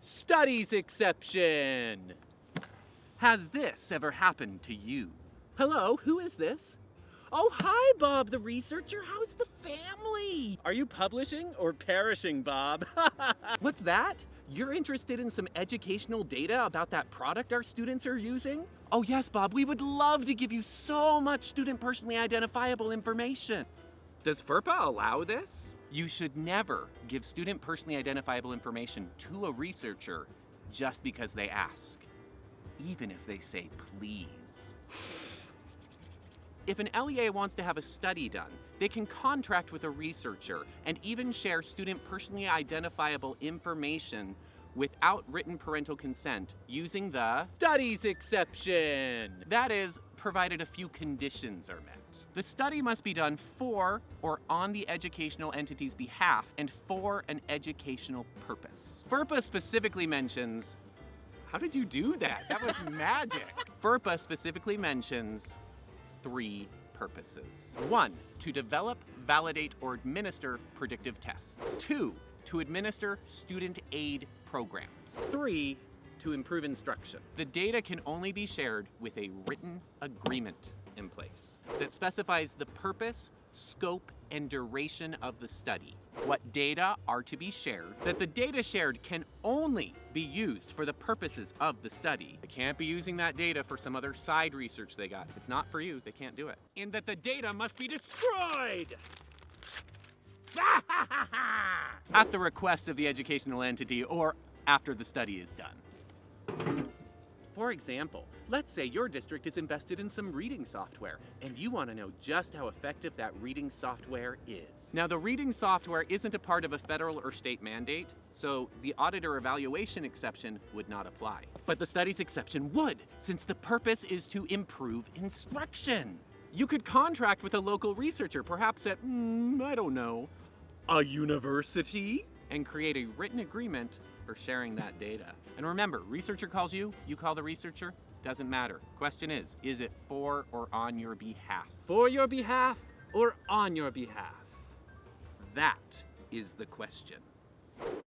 Studies exception! Has this ever happened to you? Hello, who is this? Oh, hi, Bob the researcher. How's the family? Are you publishing or perishing, Bob? What's that? You're interested in some educational data about that product our students are using? Oh yes, Bob, we would love to give you so much student personally identifiable information. Does FERPA allow this? You should never give student personally identifiable information to a researcher just because they ask, even if they say please. If an LEA wants to have a study done, they can contract with a researcher and even share student personally identifiable information without written parental consent using the studies exception. That is, provided a few conditions are met. The study must be done for or on the educational entity's behalf and for an educational purpose. FERPA specifically mentions, how did you do that? That was magic. FERPA specifically mentions 3 purposes. 1, to develop, validate, or administer predictive tests. 2, to administer student aid programs. 3, to improve instruction. The data can only be shared with a written agreement in place that specifies the purpose, scope, and duration of the study, what data are to be shared, that the data shared can only be used for the purposes of the study. They can't be using that data for some other side research they got. If it's not for you, they can't do it. And that the data must be destroyed at the request of the educational entity or after the study is done. For example, let's say your district is invested in some reading software and you want to know just how effective that reading software is. Now, the reading software isn't a part of a federal or state mandate, so the auditor evaluation exception would not apply. But the studies exception would, since the purpose is to improve instruction. You could contract with a local researcher, perhaps at, I don't know, a university, and create a written agreement for sharing that data. And remember, researcher calls you, you call the researcher, doesn't matter. Question is it for or on your behalf? For your behalf or on your behalf? That is the question.